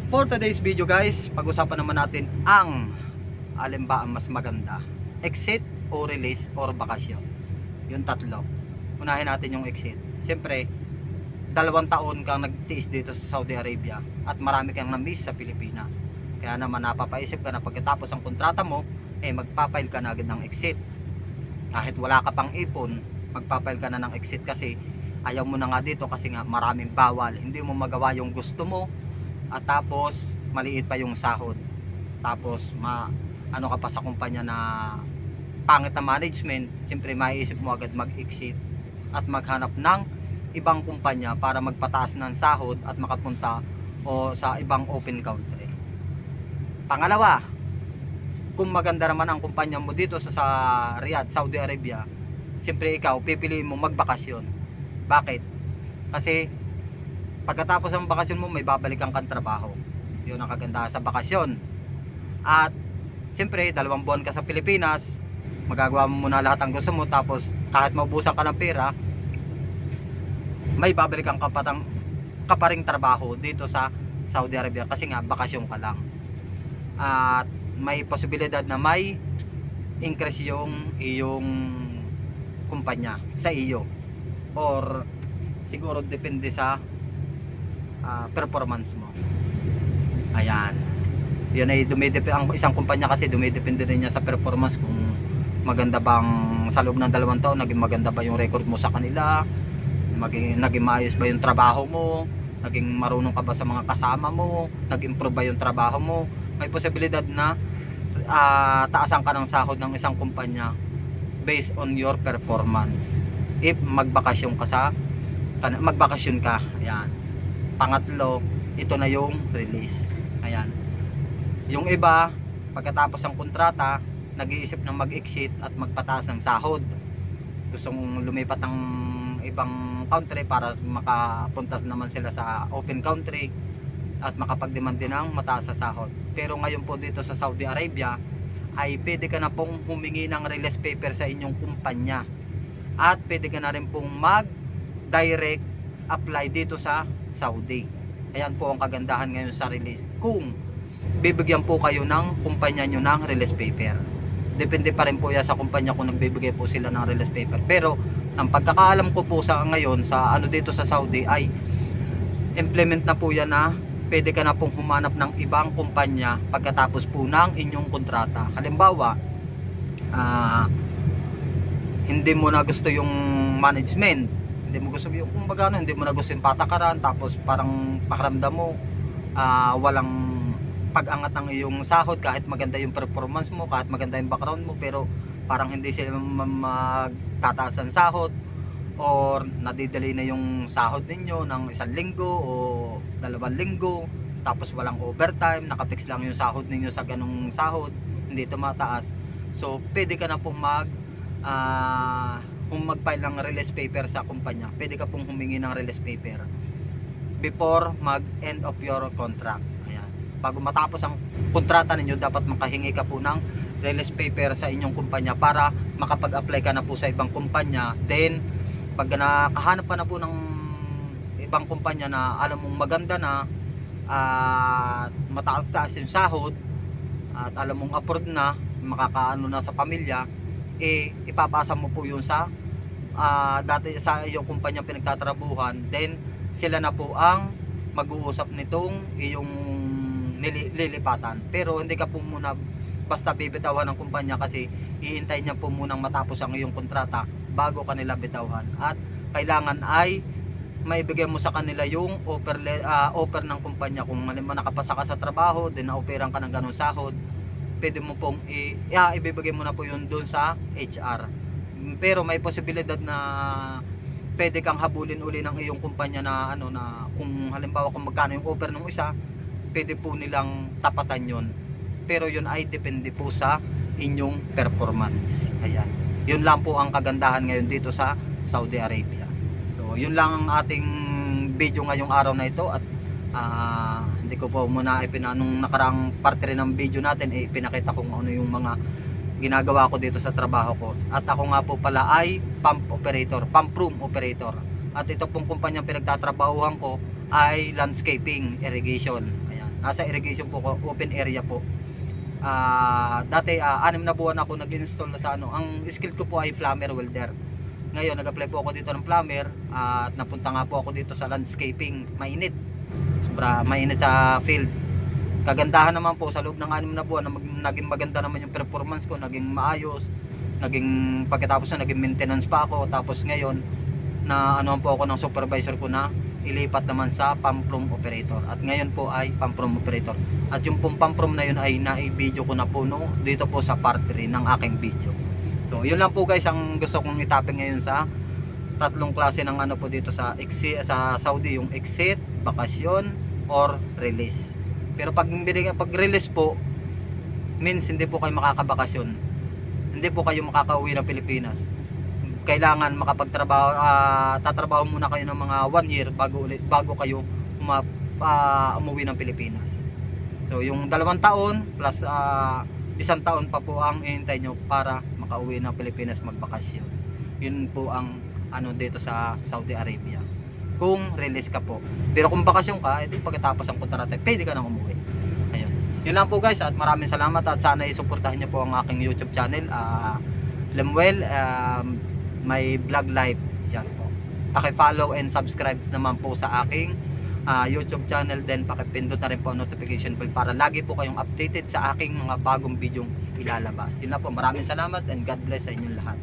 For today's video guys, pag-usapan naman natin ang alin ba ang mas maganda, exit o release or bakasyon. Yung tatlo. Unahin natin yung exit. Siyempre, 2 taon kang nagtiis dito sa Saudi Arabia at marami kang na-miss sa Pilipinas. Kaya naman napapaisip ka na pagkatapos ang kontrata mo, magpapile ka na agad ng exit. Kahit wala ka pang ipon, magpapile ka na ng exit kasi ayaw mo na nga dito kasi nga maraming bawal. Hindi mo magawa yung gusto mo. At tapos maliit pa yung sahod, tapos ano ka pa sa kumpanya na pangit na management. Siyempre maiisip mo agad mag-exit at maghanap ng ibang kumpanya para magpataas ng sahod at makapunta o sa ibang open country. Pangalawa, kung maganda naman ang kumpanya mo dito sa Riyadh, Saudi Arabia, siyempre ikaw pipiliin mo magbakasyon. Bakit? Kasi pagkatapos ng bakasyon mo, may babalikan kang trabaho. Yun ang kagandahan sa bakasyon. At siyempre, 2 buwan ka sa Pilipinas, magagawa mo muna lahat ang gusto mo, tapos kahit maubusan ka ng pera, may babalikan ka pa ring trabaho dito sa Saudi Arabia kasi nga bakasyon ka lang. At may posibilidad na may increase yung iyong kumpanya sa iyo, or siguro depende sa performance mo. Ayan. Yan ay dumidepende, ang isang kumpanya kasi dumidepende rin niya sa performance, kung maganda bang sa loob ng 2 taon, naging maganda ba yung record mo sa kanila, naging maayos ba yung trabaho mo, naging marunong ka ba sa mga kasama mo, nag-improve ba yung trabaho mo. May posibilidad na taasan ka ng sahod ng isang kumpanya based on your performance if magbakasyon ka. Ayan. Pangatlo, ito na yung release. Ayan. Yung iba, pagkatapos ng kontrata, nag-iisip ng mag-exit at magpataas ng sahod. Gustong lumipat ng ibang country para makapunta naman sila sa open country at makapag-demand din ng mataas sa sahod. Pero ngayon po dito sa Saudi Arabia, ay pwede ka na pong humingi ng release paper sa inyong kumpanya. At pwede ka na rin pong mag-direct apply dito sa Saudi. Ayan po ang kagandahan ngayon sa release, kung bibigyan po kayo ng kumpanya nyo ng release paper. Depende pa rin po yan sa kumpanya kung nagbibigay po sila ng release paper. Pero ang pagkakaalam ko po sa ngayon sa dito sa Saudi ay implement na po yan na pwede ka na pong humanap ng ibang kumpanya pagkatapos po ng inyong kontrata. Halimbawa, hindi mo na gusto yung management, hindi mo gusto yung hindi mo na gusto yung patakaran, tapos parang pakiramdam mo walang pag-angat ng iyong sahod kahit maganda yung performance mo, kahit maganda yung background mo, pero parang hindi sila magtataas ng sahod, or nadidelay na yung sahod ninyo ng 1 linggo o 2 linggo, tapos walang overtime, nakafix lang yung sahod ninyo sa ganung sahod, hindi tumataas. So pwede ka na pong kung mag-file ng release paper sa kumpanya, pwede ka pong humingi ng release paper before mag-end of your contract. Ayan. Bago matapos ang kontrata ninyo, dapat makahingi ka po ng release paper sa inyong kumpanya para makapag-apply ka na po sa ibang kumpanya. Then, pag nakahanap ka na po ng ibang kumpanya na alam mong maganda na at mataas-taas yung sahod at alam mong afford na, makakaano na sa pamilya, ipapasa mo po yun sa dati sa iyong kumpanya pinagtatrabuhan. Then sila na po ang mag-uusap nitong iyong lilipatan. Pero hindi ka po muna basta bibitawan ng kumpanya, kasi iintay niya po munang matapos ang iyong kontrata bago kanila bitawan. At kailangan ay maibigay mo sa kanila yung offer ng kumpanya. Kung halimbawa nakapasa ka sa trabaho, then na-offeran ka ng ganong sahod, pwede mo pong ibibigay mo na po yun doon sa HR. Pero may posibilidad na pwede kang habulin uli ng iyong kumpanya na kung halimbawa kung magkano yung offer ng isa, pwede po nilang tapatan yon. Pero yun ay depende po sa inyong performance. Ayan. Yun lang po ang kagandahan ngayon dito sa Saudi Arabia. So yun lang ang ating video ngayong araw na ito. At hindi ko po muna nung nakarang parte rin ng video natin pinakita kung ano yung mga ginagawa ko dito sa trabaho ko. At ako nga po pala ay pump room operator. At ito pong kumpanyang pinagtatrabahuhan ko ay landscaping irrigation. Ayan. Nasa irrigation po ko, open area po. Dati 6 na buwan ako nag-install na sa ano. Ang skill ko po ay plumber welder. Ngayon nag-apply po ako dito ng plumber at napunta nga po ako dito sa landscaping. Mainit. Sobra mainit sa field. Kagandahan naman po sa loob ng 6 na buwan na naging maganda naman yung performance ko, naging maayos. Naging pagkatapos na naging maintenance pa ako. Tapos ngayon na ano po ako ng supervisor ko na ilipat naman sa pump room operator. At ngayon po ay pump room operator. At yung pump room na yun ay na-video ko na po no, dito po sa part 3 ng aking video. So yun lang po guys ang gusto kong itapin ngayon sa tatlong klase ng ano po dito sa sa Saudi, yung exit, bakasyon, or release. Pero pag release po means hindi po kayo makakabakasyon. Hindi po kayo makakauwi ng Pilipinas. Kailangan makapagtrabaho, tatrabaho muna kayo ng mga 1 year bago kayo umuwi ng Pilipinas. So yung 2 taon plus 1 taon pa po ang ihintay nyo para makauwi ng Pilipinas magbakasyon. Yun po ang ano dito sa Saudi Arabia. Kung release ka po. Pero kung bakasyon ka, edi pagkatapos ang kontrata, pwede ka nang umuwi. Ayun. Yun lang po guys at maraming salamat at sana isuportahan nyo po ang aking YouTube channel. Lemuel may vlog live yan po. Paki-follow and subscribe naman po sa aking YouTube channel, then paki-pindot na rin po ang notification bell para lagi po kayong updated sa aking mga bagong video ilalabas. Yun na po, maraming salamat and God bless sa inyong lahat.